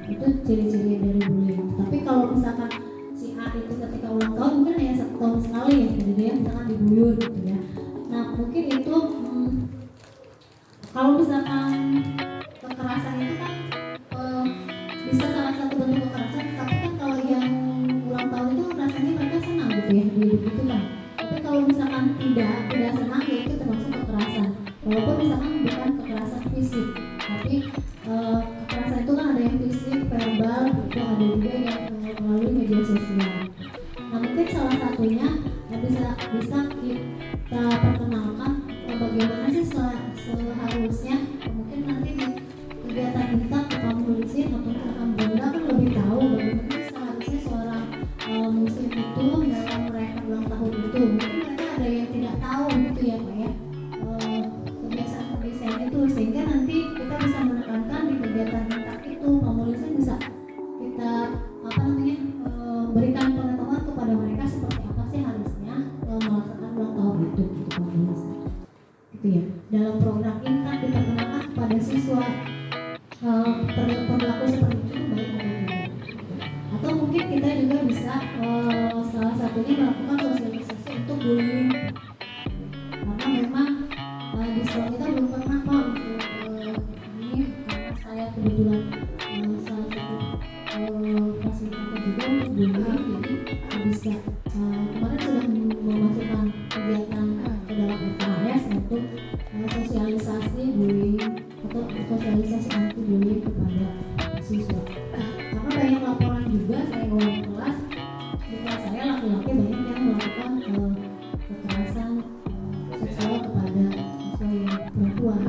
Itu ciri-ciri dari bullying. Tapi kalau misalkan si A itu ketika ulang tahun mungkin hanya 1 tahun sekali ya, jadi dia misalkan diguyur gitu ya. Nah mungkin itu kalau misalkan kekerasan itu kan bisa salah satu bentuk kekerasan, tapi kan kalau yang ulang tahun itu rasanya mereka senang gitu ya, gitu kan. Tapi kalau misalkan tidak senang ya itu termasuk kekerasan. Walaupun misalkan bukan kekerasan fisik, tapi kekerasan itu kan ada yang fisik, verbal, itu ada juga yang melalui media sosial. Nah mungkin salah satunya bisa kita perkenalkan bagaimana sih seharusnya, mungkin nanti di kegiatan kita ke polisi atau rekan bunda kan lebih tahu bagaimana seharusnya seorang muslim itu dalam merayakan ulang tahun itu. Mungkin mereka ada yang tidak tahu gitu ya Pak ya, kebiasaan itu, sehingga nanti kita bisa menekankan di kegiatan kita itu pemulisan bisa kita berikan pengetahuan kepada mereka seperti apa sih harusnya melaksanakan ulang tahun itu gitu pemulisan gitu ya. Dalam program Intan diperkenalkan kepada siswa perilaku seperti itu baik atau tidak. Atau mungkin kita juga bisa salah satunya melakukan sosialisasi untuk bullying, karena memang di sekolah kita belum pernah Pak untuk ini, karena saya kebetulan salah satu fasilitator juga untuk bullying, jadi bisa kemarin sudah memasukkan kegiatan ke dalam LKS untuk sosialisasi bullying atau sosialisasi anti bullying kepada siswa. Karena banyak laporan juga, saya ngomong kelas, di kelas saya laki-laki banyak yang melakukan kekerasan seksual kepada siswa yang perempuan.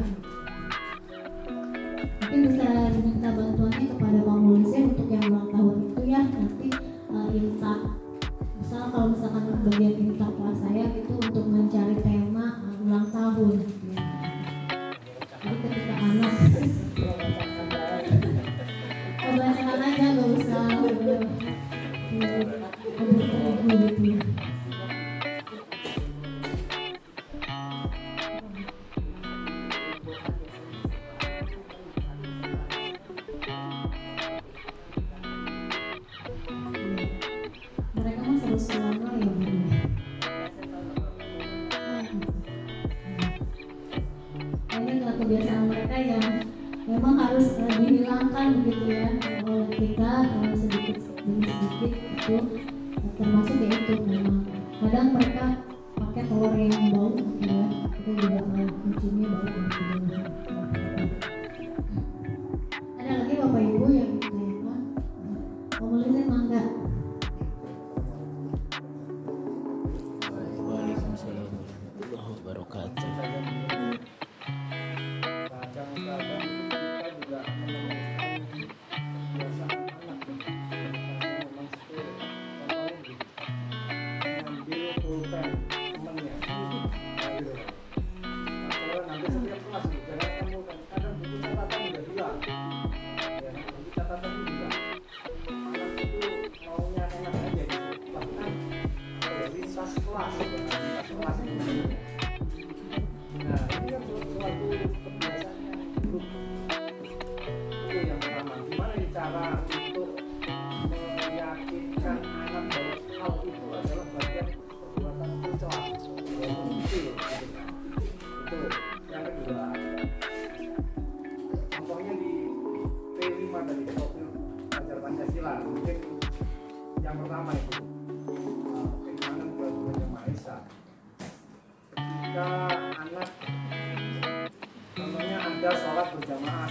Mungkin bisa diminta bantuannya kepada Pamulisen untuk yang ulang tahun itu ya, nanti intak. Misal kalau misalkan bagian intak kelas saya gitu untuk mencari tema ulang tahun gitu ya. Jadi ketika anak kebacakan aja gak usah gitu ya. Mereka mah seru selama ya Bu. Ini adalah kebiasaan mereka yang memang harus dihilangkan begitu ya oleh kita sedikit demi sedikit itu, termasuk yaitu memang kadang mereka pakai telur yang bau gitu ya, itu juga kucingnya bau gitu. Ada lagi Bapak Ibu yang ditanyakan, pemulisan mangga. Waalaikumsalam warahmatullahi wabarakatuh. Kadang-kadang kita juga menemukan kebiasaan anak memang seperti contohnya begini, ngambil pulpen temennya atau nanti setiap kelas jangan kamu kadang buku catatan udah hilang ya, buku catatan itu hilang, anak itu maunya enak aja gitu, bahkan lintas kelas ini. Nah ini kan suatu kebiasaan yang buruk. Itu yang pertama, gimana cara untuk meyakinkan anak bahwa hal itu adalah bagian perbuatan tercela, itu yang kedua. Contohnya di P5 tadi, profil belajar Pancasila, mungkin yang pertama itu ketika anak contohnya ada sholat berjamaah,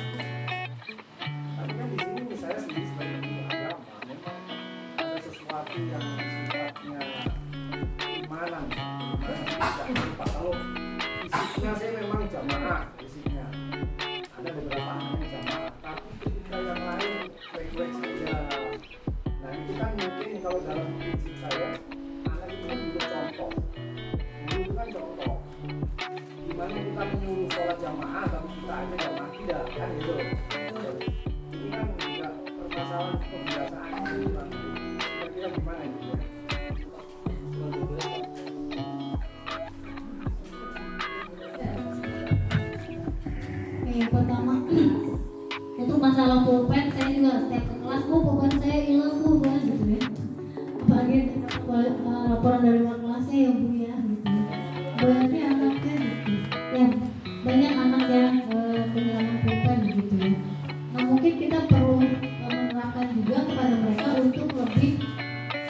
tapi kan di sini saya sendiri sebagai guru agama memang ada sesuatu yang sifatnya keimanan tidak nampak. Kalau fisiknya saya memang jamaah, fisiknya ada beberapa anaknya jamaah, tapi ketika yang lain cuek-cuek saja. Nah itu kan mungkin kalau dalam prinsip saya, anak itu kan juga contoh. Guru itu kan contoh. Gimana kita menyuruh sholat jamaah, tapi kita aja jamaah tidak, kan gitu. Ini kan juga permasalahan kebiasaan itu kan. Kira-kira gimana gitu ya? Yang pertama untuk masalah pulpen, saya juga setiap ke kelas, pulpen saya hilang pulpen gitu ya. Apalagi laporan dari wali kelasnya ya Bu ya gitu ya. Banyak anaknya gitu. Ya, banyak anak yang kehilangan pulpen gitu ya. Nah mungkin kita perlu menerapkan juga kepada mereka untuk lebih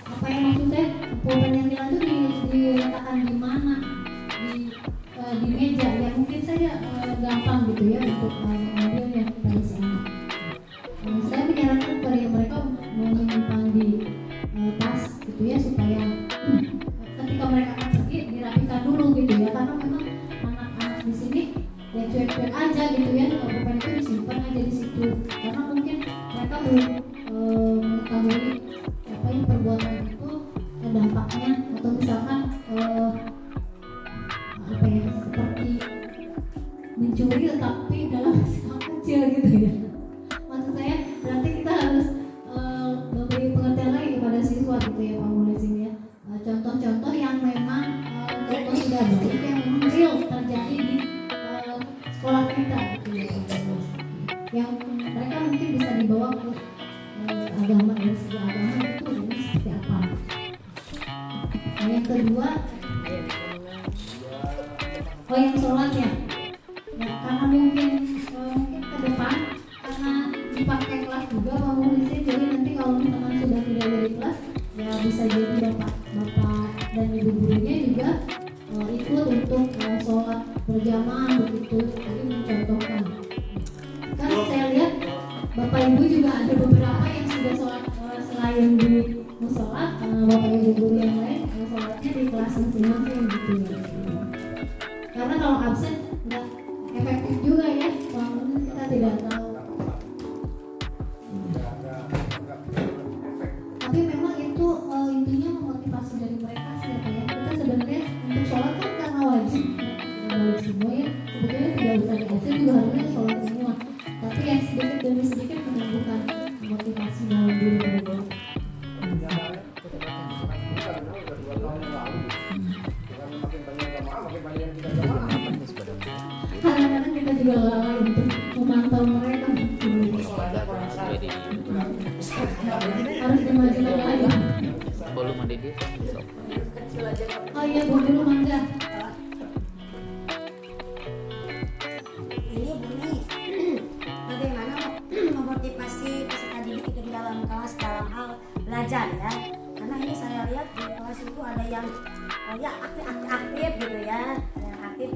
apa yang maksudnya pulpen yang hilang itu diletakkan di mana, di meja ya mungkin saja gampang gitu ya untuk mengambil yang pada si anak. Saya menyarankan kepada mereka menyimpan di tas gitu ya supaya ketika mereka akan pergi dirapikan dulu gitu ya, karena memang anak-anak di sini ya cuek-cuek aja gitu ya, pulpen itu disimpan aja di situ karena mungkin mereka belum mengetahui apa yang perbuatan itu dampaknya, atau misalkan apa ya seperti mencuri tetapi dalam skala kecil gitu ya. Maksud saya berarti kita harus memberi pengertian lagi kepada siswa gitu ya Pak Mulis ini ya. Contoh-contoh yang memang contoh sudah baik yang memang real terjadi di sekolah kita gitu ya Pak Mulis. Yang mereka mungkin bisa dibawa ke agama, dari segi agama itu ini seperti apa. Nah, yang kedua yang sholat ya, karena mungkin ke depan karena dipakai kelas juga Pak Mulisnya, jadi nanti kalau misalkan sudah tidak jadi kelas ya bisa jadi bapak dan ibu gurunya juga ikut untuk sholat berjamaah begitu, jadi mencontohkan. Kan saya lihat bapak ibu juga ada beberapa yang sudah sholat selain di musola, bapak ibu guru yang lain sholatnya di kelas masing-masing gitu ya. Karena kalau absen nggak efektif juga ya, kalau kita tidak tahu. Tapi memang itu intinya memotivasi dari mereka sih ya. Kita sebenarnya untuk sholat kan karena wajib, balik semua ya. Sebetulnya tidak usah diabsen juga harusnya sholat semua. Tapi yang sedikit demi sedikit menumbuhkan motivasi dalam diri mereka. Kadang-kadang kita juga lalai untuk memantau mereka. Harus dimajukan lagi. Belum ada di Oh iya, Bu Guru mangga. Ini bunyi bagaimana memotivasi peserta didik itu di dalam kelas dalam hal belajar ya. Karena ini saya lihat di kelas itu ada yang ya aktif gitu ya, yang aktif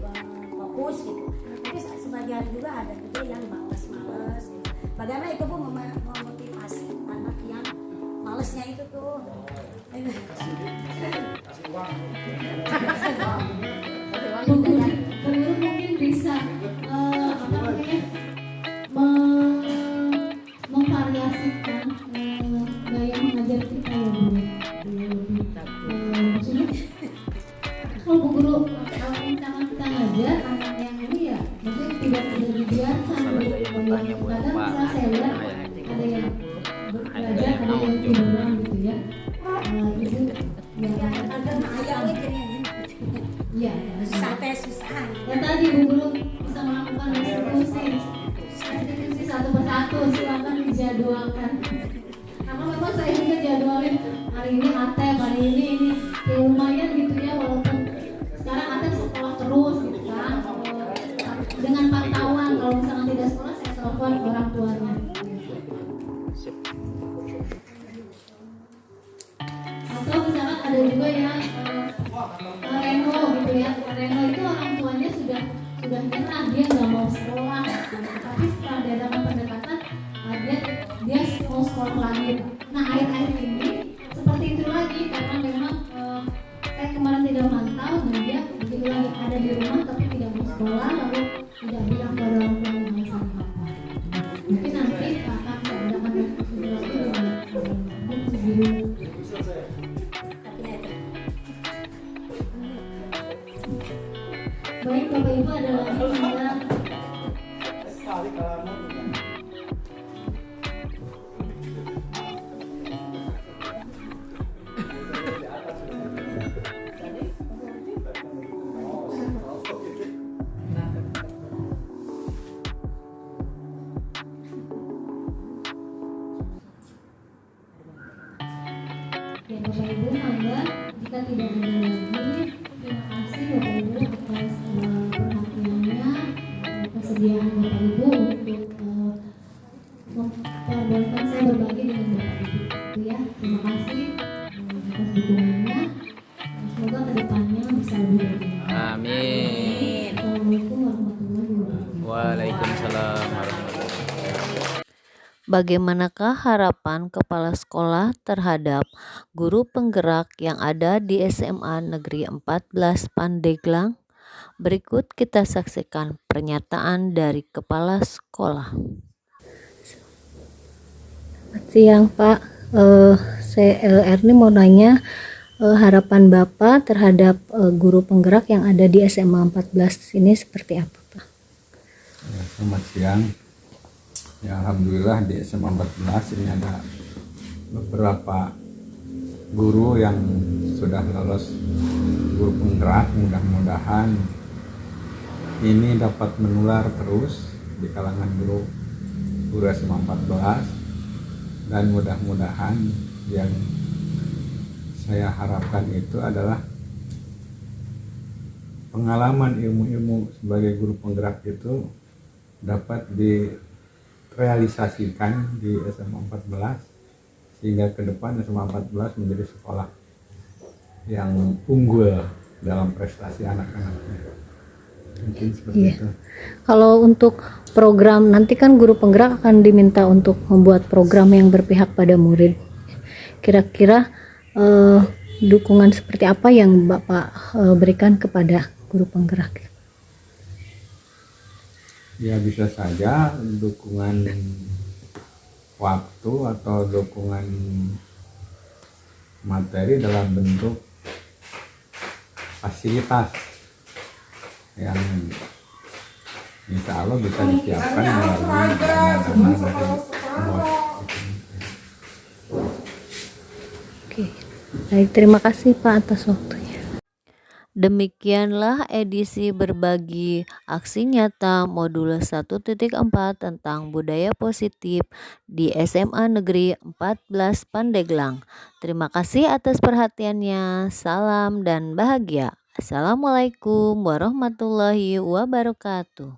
fokus gitu. Tapi sebagian juga ada juga yang males gitu. Bagaimana itu Bu memotivasi anak yang malesnya itu tuh? Guru mungkin bisa memvariasikan gaya mengajar kita ya Bu. Maksudnya kalau Bu Guru kalau misalkan kita ngajar anak yang ini ya maksudnya tidak dibiarkan. Kadang misalnya saya lihat ada yang belajar, ada yang tiduran gitu ya. Itu ya Agak ayam iya sampai susah. ya tadi Bu Guru bisa melakukan eksekusi satu persatu, silakan dijadwalkan karena memang saya juga jadwalin hari ini ATEP, hari ini ya lumayan gitu ya, walaupun sekarang ATEP sekolah terus gitu kan, dengan pantauan kalau misalkan tidak sekolah saya telepon orang tuanya. Atau misalkan ada juga yang Reno gitu ya. Reno itu orang tuanya sudah nyerah, dia nggak mau sekolah. Tapi setelah diadakan pendekatan, dia mau sekolah lagi. Nah akhir-akhir ini seperti itu lagi karena memang saya kemarin tidak mantau dan dia begitu lagi ada di rumah tapi tidak mau sekolah, lalu tidak bilang pada orang tuanya alasan apa. Mungkin nanti akan diadakan diskusi lagi dengan guru. Baik Bapak Ibu, ada lagi Anda? Ya Bapak Ibu, mangga jika tidak ada lagi, terima kasih Bapak Ibu atas perhatiannya, kesediaan Bapak Ibu untuk memperbolehkan saya berbagi dengan Bapak Ibu. Itu ya, terima kasih atas dukungannya. Semoga kedepannya bisa lebih baik. Amin. Assalamualaikum warahmatullahi wabarakatuh. Waalaikumsalam warahmatullahi wabarakatuh. Bagaimanakah harapan kepala sekolah terhadap guru penggerak yang ada di SMA Negeri 14 Pandeglang? Berikut kita saksikan pernyataan dari kepala sekolah. Selamat siang Pak, saya Erni mau nanya harapan Bapak terhadap guru penggerak yang ada di SMA 14 ini seperti apa Pak? Ya, selamat siang. Ya, alhamdulillah di SMA 14 ini ada beberapa guru yang sudah lolos guru penggerak. Mudah-mudahan ini dapat menular terus di kalangan guru SMA 14, dan mudah-mudahan yang saya harapkan itu adalah pengalaman ilmu-ilmu sebagai guru penggerak itu dapat direalisasikan di SMA 14 sehingga ke depan SMA 14 menjadi sekolah yang unggul dalam prestasi anak-anaknya. Mungkin seperti itu. Kalau untuk program nanti kan guru penggerak akan diminta untuk membuat program yang berpihak pada murid. Kira-kira dukungan seperti apa yang Bapak berikan kepada guru penggerak? Ya, bisa saja dukungan waktu atau dukungan materi dalam bentuk fasilitas yang insya Allah bisa disiapkan melalui dana-dana dari BOS. Oke, baik, terima kasih Pak atas waktunya. Demikianlah edisi berbagi aksi nyata modul 1.4 tentang budaya positif di SMA Negeri 14 Pandeglang. Terima kasih atas perhatiannya. Salam dan bahagia. Assalamualaikum warahmatullahi wabarakatuh.